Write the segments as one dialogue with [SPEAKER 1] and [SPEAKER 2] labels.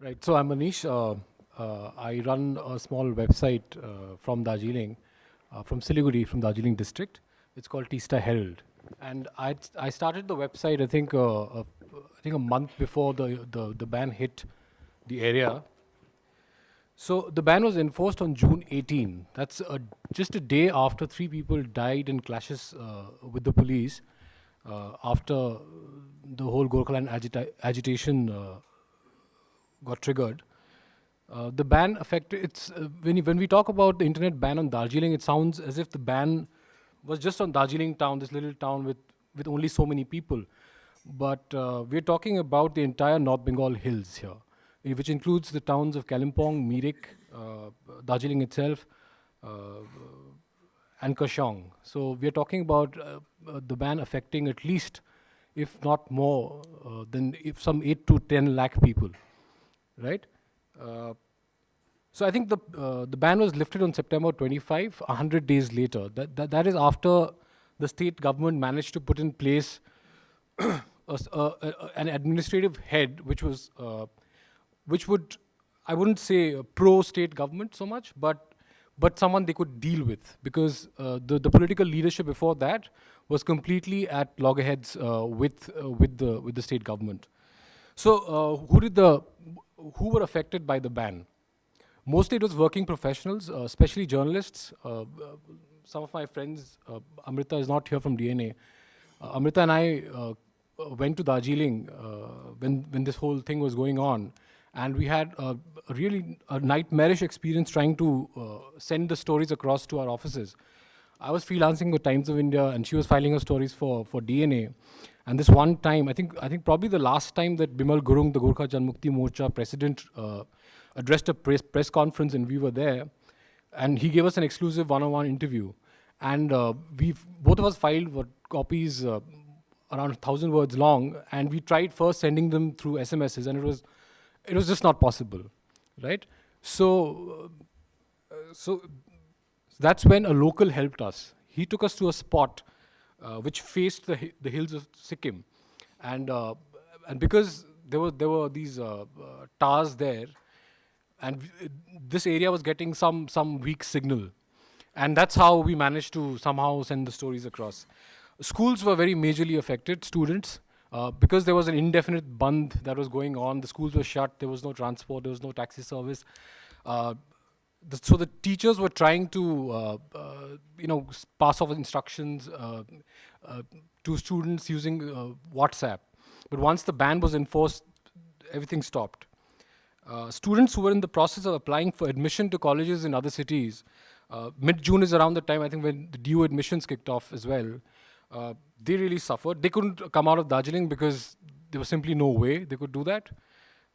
[SPEAKER 1] Right. So I'm Manish. I run a small website from Darjeeling, from Siliguri, from Darjeeling district. It's called Tista Herald, and I started the website. I think a month before the ban hit the area. So the ban was enforced on June 18. Just a day after three people died in clashes with the police after the whole Gorkhaland agitation got triggered. The ban affected. When we talk about the internet ban on Darjeeling, it sounds as if the ban was just on Darjeeling town, this little town with only so many people. But we're talking about the entire North Bengal hills here, which includes the towns of Kalimpong, Mirik, Darjeeling itself, uh, and Kashong. So we're talking about the ban affecting at least, if not more, than if some 8 to 10 lakh people, right? Uh, so I think the ban was lifted on September 25, 100 days later. That is after the state government managed to put in place an administrative head, which would, I wouldn't say pro state government so much, but someone they could deal with, because the political leadership before that was completely at loggerheads with the state government. So who were affected by the ban? Mostly it was working professionals, especially journalists. Some of my friends, Amrita is not here from DNA. Amrita and I went to Darjeeling when this whole thing was going on, and we had a really a nightmarish experience trying to send the stories across to our offices. I was freelancing with Times of India, and she was filing her stories for DNA. And this one time, I think probably the last time that Bimal Gurung, the Gorkha Janmukti Morcha president, addressed a press conference, and we were there, and he gave us an exclusive one-on-one interview, and we both of us filed what copies around 1,000 words long, and we tried first sending them through SMSs, and it was just not possible, right? So that's when a local helped us. He took us to a spot which faced the hills of Sikkim, and because there were these towers there, and this area was getting some weak signal, and that's how we managed to somehow send the stories across. Schools were very majorly affected. Students, because there was an indefinite band that was going on. The schools were shut. There was no transport. There was no taxi service. Uh, so the teachers were trying to pass off instructions to students using WhatsApp. But once the ban was enforced, everything stopped. Students who were in the process of applying for admission to colleges in other cities, mid-June is around the time, I think, when the due admissions kicked off as well. They really suffered. They couldn't come out of Darjeeling because there was simply no way they could do that.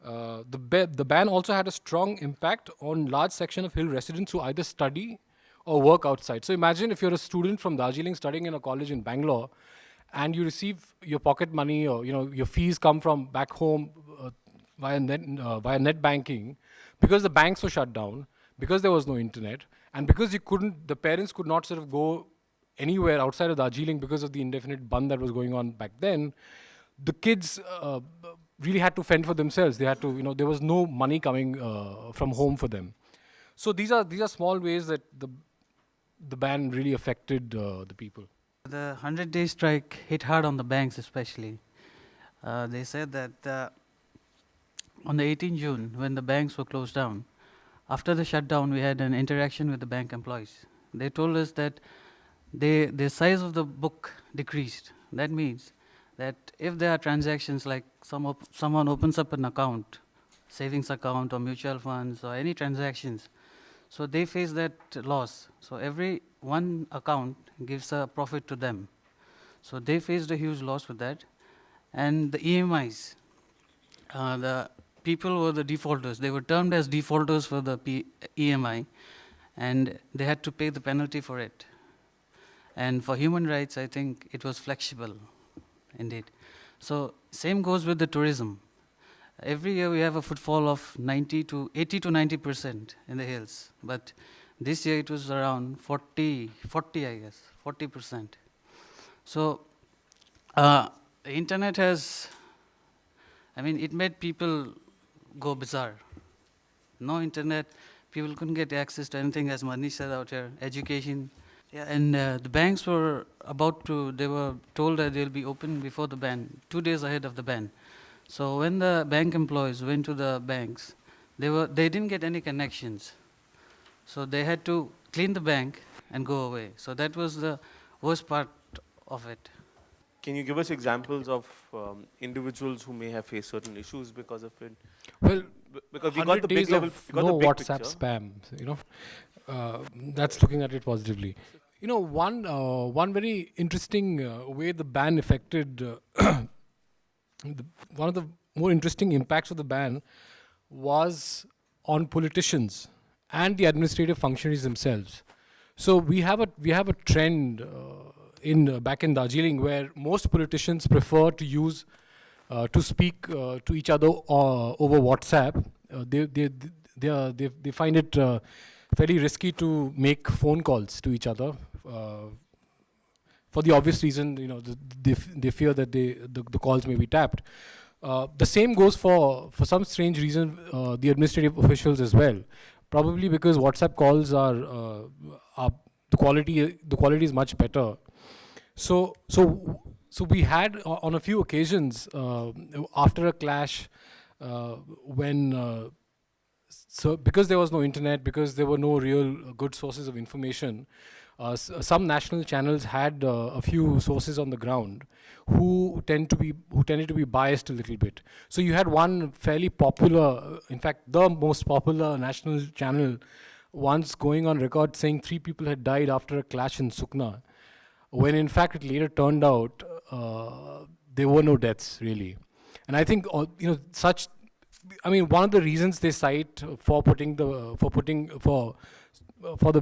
[SPEAKER 1] The ban also had a strong impact on large section of hill residents who either study or work outside. So imagine if you're a student from Darjeeling studying in a college in Bangalore, and you receive your pocket money, or your fees come from back home via net banking, because the banks were shut down, because there was no internet, and because the parents could not sort of go anywhere outside of Darjeeling because of the indefinite ban that was going on back then. The kids really had to fend for themselves. They had to, there was no money coming from home for them. So these are small ways that the ban really affected the people.
[SPEAKER 2] The 100-day strike hit hard on the banks especially. They said that on the 18th June, when the banks were closed down, after the shutdown, we had an interaction with the bank employees. They told us that the size of the book decreased. That means that if there are transactions like someone opens up an account, savings account or mutual funds or any transactions, so they face that loss. So every one account gives a profit to them. So they faced a huge loss with that. And the EMIs, the people were the defaulters. They were termed as defaulters for the EMI, and they had to pay the penalty for it. And for human rights, I think it was flexible, indeed. So same goes with the tourism. Every year we have a footfall of 80 to 90% in the hills, but this year it was around 40 I guess, 40%. So the internet has, it made people go bizarre. No internet, people couldn't get access to anything, as Manish said out here, education. Yeah, and the banks were they were told that they'll be open before the ban, 2 days ahead of the ban. So when the bank employees went to the banks, they didn't get any connections. So they had to clean the bank and go away. So that was the worst part of it.
[SPEAKER 3] Can you give us examples of individuals who may have faced certain issues because of it?
[SPEAKER 1] Well,
[SPEAKER 3] Because we got
[SPEAKER 1] 100
[SPEAKER 3] the big
[SPEAKER 1] days
[SPEAKER 3] level,
[SPEAKER 1] of
[SPEAKER 3] we got
[SPEAKER 1] no
[SPEAKER 3] the big
[SPEAKER 1] WhatsApp
[SPEAKER 3] picture.
[SPEAKER 1] spam, that's looking at it positively. One very interesting way the ban affected, one of the more interesting impacts of the ban was on politicians and the administrative functionaries themselves. So we have a trend in back in Darjeeling where most politicians prefer to use to speak to each other over WhatsApp. They find it fairly risky to make phone calls to each other for the obvious reason, they fear that the calls may be tapped. The same goes for some strange reason the administrative officials as well. Probably because WhatsApp calls are the quality is much better. So we had on a few occasions after a clash when so because there was no internet, because there were no real good sources of information, some national channels had a few sources on the ground who tended to be biased a little bit. So you had one fairly popular, in fact, the most popular national channel once going on record saying 3 people had died after a clash in Sukna, when in fact it later turned out there were no deaths really. And I think such. I mean, one of the reasons they cite for the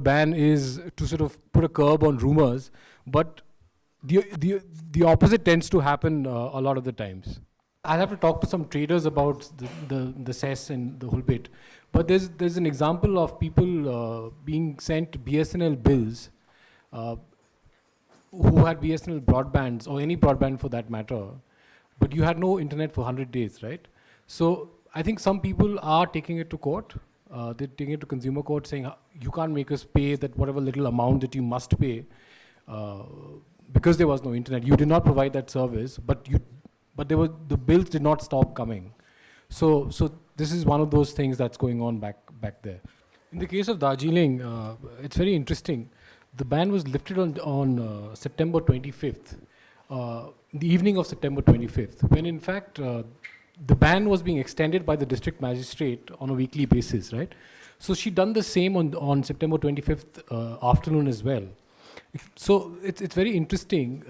[SPEAKER 1] ban is to sort of put a curb on rumors, but the opposite tends to happen a lot of the times. I'll have to talk to some traders about the cess and the whole bit, but there's an example of people being sent BSNL bills uh, who had BSNL broadbands or any broadband for that matter, but you had no internet for 100 days, right? So I think some people are taking it to court. They're taking it to consumer court saying, you can't make us pay that whatever little amount that you must pay uh, because there was no internet. You did not provide that service, but the bills did not stop coming. So this is one of those things that's going on back there. In the case of Darjeeling, it's very interesting. The ban was lifted on September 25th, the evening of September 25th, when in fact the ban was being extended by the district magistrate on a weekly basis, right? So she done the same on September 25th afternoon as well. So it's very interesting.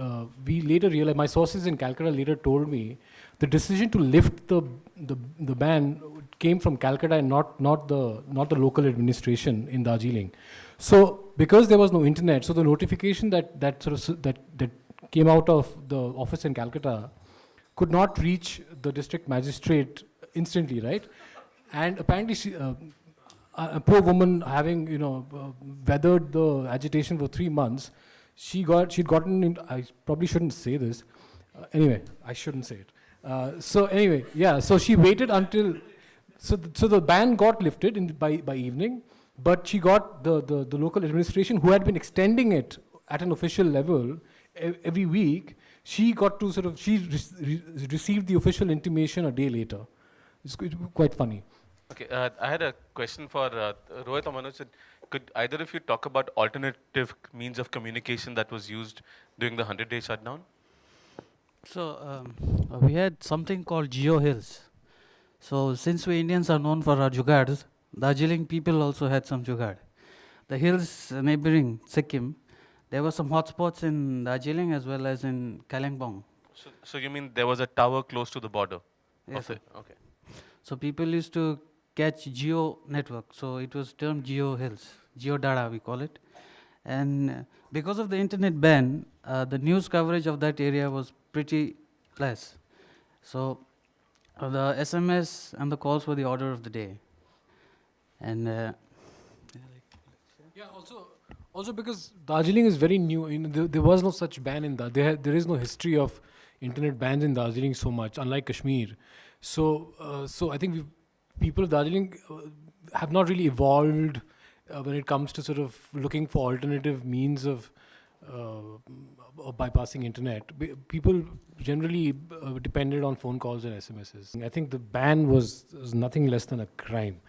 [SPEAKER 1] We later realized, my sources in Calcutta later told me, the decision to lift the ban came from Calcutta and not the local administration in Darjeeling. So because there was no internet, so the notification that came out of the office in Calcutta could not reach the district magistrate instantly, right? And apparently a poor woman having weathered the agitation for 3 months, she'd gotten in, I probably shouldn't say this. Anyway, I shouldn't say it. So anyway, yeah. So she waited until so the ban got lifted by evening, but she got the local administration who had been extending it at an official level every week. She got to received the official intimation a day later. It's quite funny.
[SPEAKER 3] Okay, I had a question for Rohit or Manoj. Could either of you talk about alternative means of communication that was used during the 100-day shutdown?
[SPEAKER 2] So we had something called Geo Hills. So since we Indians are known for our jugads, Darjeeling people also had some jugad. The hills neighboring Sikkim, there were some hotspots in Darjeeling as well as in Kalimpong.
[SPEAKER 3] So you mean there was a tower close to the border?
[SPEAKER 2] Yes,
[SPEAKER 3] of
[SPEAKER 2] sir.
[SPEAKER 3] it? Okay.
[SPEAKER 2] So people used to catch geo network. So it was termed Geo Hills, Geo Dada we call it. And because of the internet ban, the news coverage of that area was pretty less. So the SMS and the calls were the order of the day. And
[SPEAKER 1] Yeah, also because Darjeeling is very new. There was no such ban in that. There is no history of internet bans in Darjeeling so much, unlike Kashmir. So I think people of Darjeeling have not really evolved when it comes to sort of looking for alternative means of bypassing internet. People generally depended on phone calls and SMSs. I think the ban was nothing less than a crime,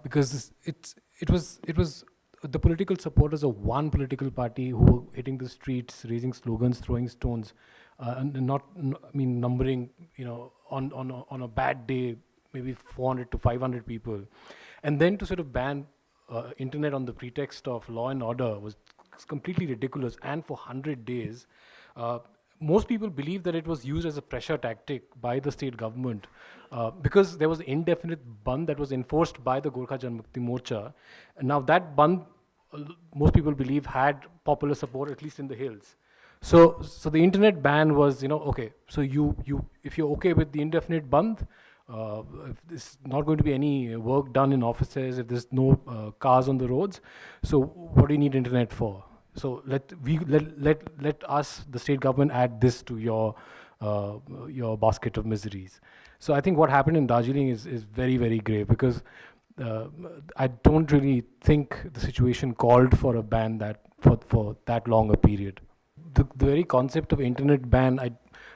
[SPEAKER 1] because it was the political supporters of one political party who were hitting the streets, raising slogans, throwing stones, and I mean, numbering, on a bad day, maybe 400 to 500 people. And then to sort of ban internet on the pretext of law and order was completely ridiculous. And for 100 days, most people believe that it was used as a pressure tactic by the state government, because there was indefinite Bandh that was enforced by the Gorkha Janmukti Morcha. And now that Bandh, most people believe, had popular support, at least in the hills. So the internet ban was, okay, so if you're okay with the indefinite Bandh, if there's not going to be any work done in offices, if there's no cars on the roads, so what do you need internet for? So let us, the state government, add this to your basket of miseries. So I think what happened in Darjeeling is very, very grave, because I don't really think the situation called for a ban that for that long a period. The very concept of internet ban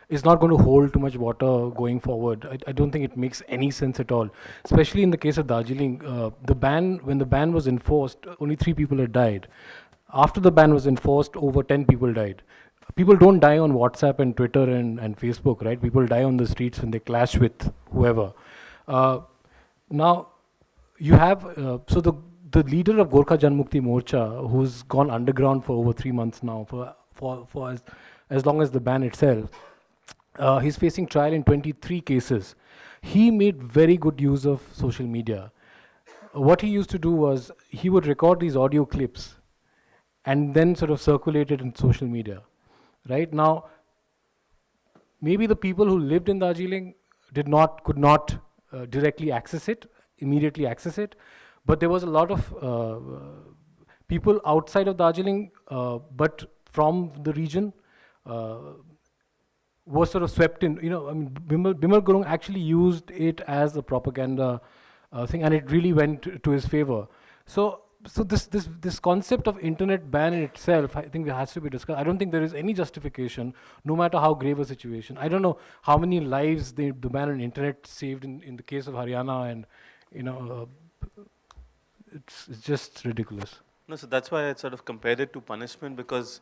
[SPEAKER 1] is not going to hold too much water going forward. I don't think it makes any sense at all, especially in the case of Darjeeling. When the ban was enforced, only 3 people had died. After the ban was enforced, over 10 people died. People don't die on WhatsApp and Twitter and Facebook, right? People die on the streets when they clash with whoever. Now, you have, so the leader of Gorkha Janmukti Morcha, who's gone underground for over 3 months now, for as long as the ban itself, he's facing trial in 23 cases. He made very good use of social media. What he used to do was, he would record these audio clips and then sort of circulate it in social media. Right now, maybe the people who lived in Darjeeling could not directly immediately access it, but there was a lot of people outside of Darjeeling, but from the region, was sort of swept in. I mean, Bimal Gurung actually used it as a propaganda thing, and it really went to his favor. So this concept of internet ban in itself, I think, has to be discussed. I don't think there is any justification, no matter how grave a situation. I don't know how many lives the ban on internet saved in the case of Haryana, and it's just ridiculous.
[SPEAKER 3] No, so that's why I sort of compared it to punishment, because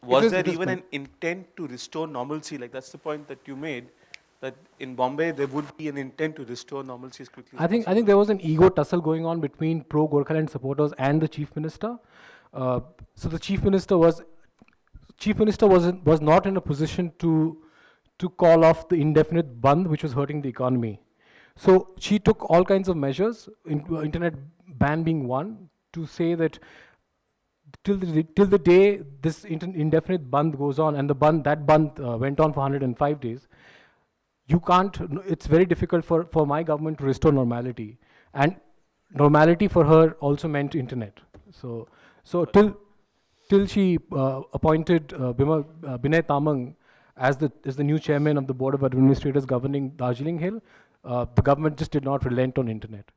[SPEAKER 3] was there even an intent to restore normalcy? Like, that's the point that you made, that in Bombay there would be an intent to restore normalcy as quickly as possible.
[SPEAKER 1] I think there was an ego tussle going on between pro-Gorkhaland supporters and the chief minister. So the chief minister was not in a position to call off the indefinite Bandh, which was hurting the economy. So she took all kinds of measures, internet ban being one, to say that till the day this indefinite Bandh goes on, and that Bandh went on for 105 days, it's very difficult for my government to restore normality. And normality for her also meant internet. So till she appointed Binay Tamang as the new chairman of the Board of Administrators governing Darjeeling Hill, the government just did not relent on internet.